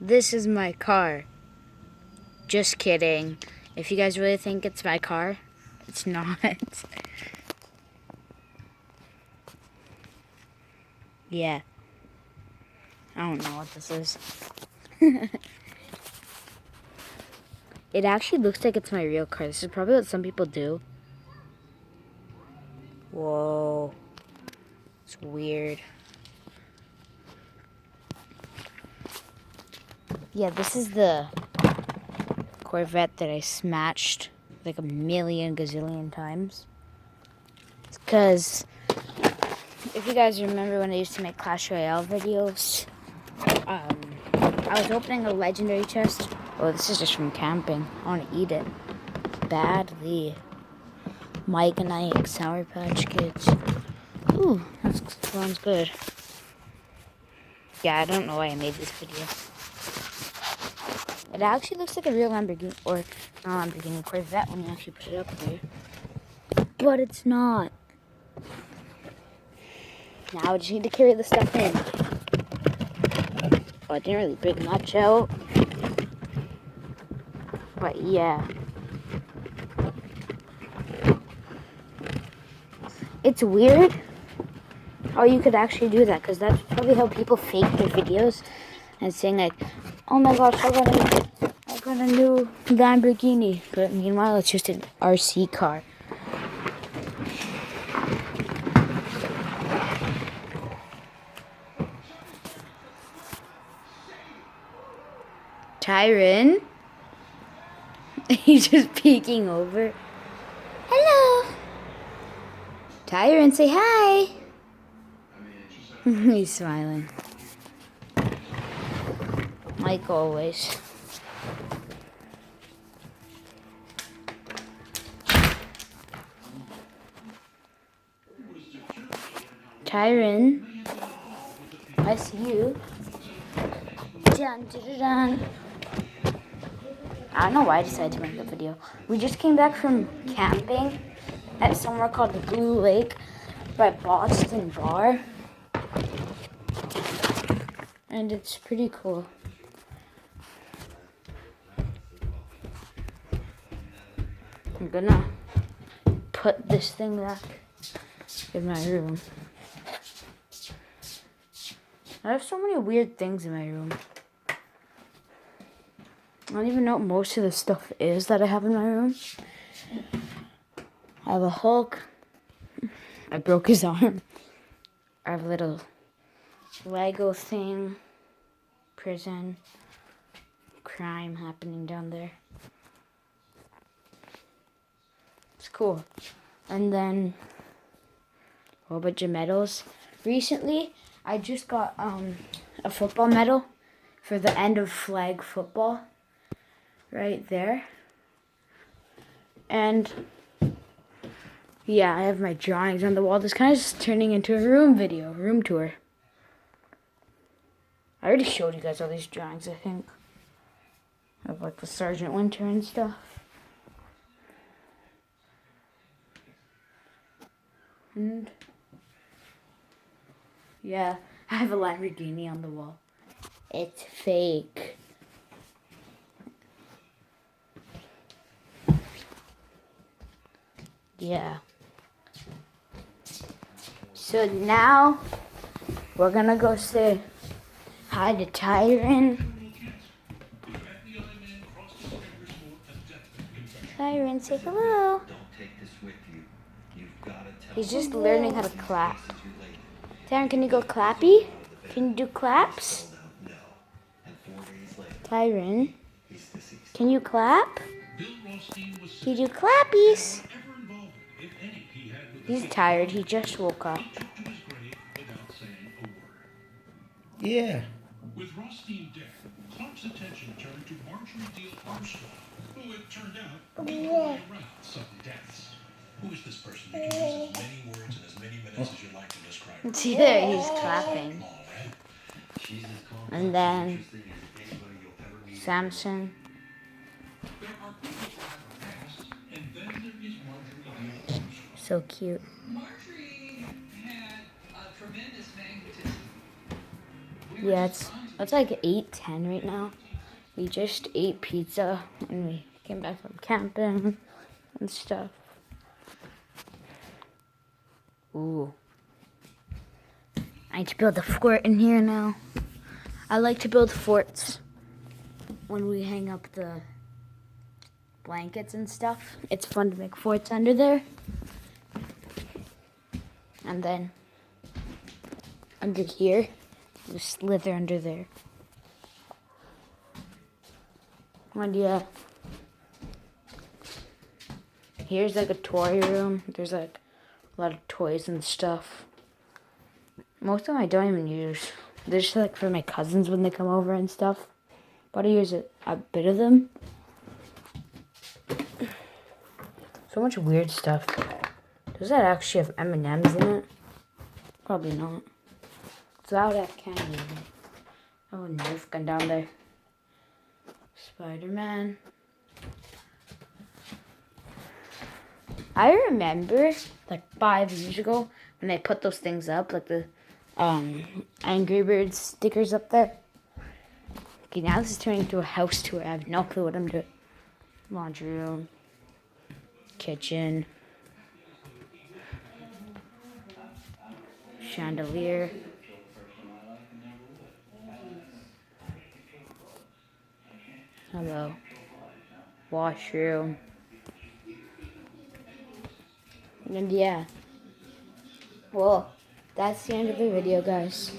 This is my car. Just kidding. If you guys really think it's my car, it's not. Yeah. I don't know what this is. It actually looks like it's my real car. This is probably what some people do. Whoa. It's weird. Yeah, this is the Corvette that I smashed like a million gazillion times. It's because if you guys remember when I used to make Clash Royale videos, I was opening a legendary chest. Oh, this is just from camping. I want to eat it badly. Mike and I ate Sour Patch Kids. Ooh, that sounds good. Yeah, I don't know why I made this video. It actually looks like a real Lamborghini, or not Lamborghini, Corvette when you actually put it up there. But it's not. Now I just need to carry the stuff in. Oh, I didn't really bring much out. But yeah. It's weird how you could actually do that, because that's probably how people fake their videos and saying like, oh my gosh, I got a new Lamborghini. But meanwhile, it's just an RC car. Tyren? He's just peeking over. Hello. Tyren, say hi. He's smiling. Like always. Tyren, I see you. Dun, dun, dun. I don't know why I decided to make a video. We just came back from camping at somewhere called the Blue Lake by Boston Bar. And it's pretty cool. I'm gonna put this thing back in my room. I have so many weird things in my room. I don't even know what most of the stuff is that I have in my room. I have a Hulk. I broke his arm. I have a little Lego thing. Prison. Crime happening down there. It's cool. And then a whole bunch of medals. Recently, I just got a football medal for the end of flag football. Right there. And yeah, I have my drawings on the wall. This kind of is turning into a room video, room tour. I already showed you guys all these drawings, I think. Of like the Sergeant Winter and stuff. And yeah, I have a Lamborghini on the wall. It's fake. Yeah. So now we're gonna go say hi to Tyren. Tyren, say hello. He's just learning how to clap. Tyren, can you go clappy? Can you do claps? Tyren, can you clap? Can you do clappies? He's tired. He just woke up. Yeah. With Rothstein dead, Clark's attention turned to Marjorie Deal Armstrong, who it turned out be around sudden deaths. Who is this person? You can use as many words in as many minutes as you like to describe her. See there, he's clapping. And then Samson. There are people who have a past, and then there is Marjorie Deal Armstrong. So cute. Marjorie had a tremendous magnetism. Yeah, it's It's like 8:10 right now. We just ate pizza and we came back from camping and stuff. Ooh. I need to build a fort in here now. I like to build forts when we hang up the blankets and stuff. It's fun to make forts under there. And then under here, you slither under there. And yeah, here's like a toy room. There's like a lot of toys and stuff. Most of them I don't even use. They're just like for my cousins when they come over and stuff. But I use a bit of them. So much weird stuff. Does that actually have M&Ms in it? Probably not. So that would have candy in it. Oh, Nerf gun down there. Spider-Man. I remember like 5 years ago when they put those things up, like the Angry Birds stickers up there. Okay, now this is turning into a house tour. I have no clue what I'm doing. Laundry room. Kitchen. Chandelier. Hello. Washroom. And yeah. Well, that's the end of the video, guys.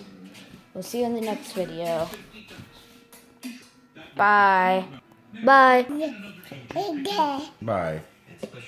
We'll see you in the next video. Bye. Bye. Bye.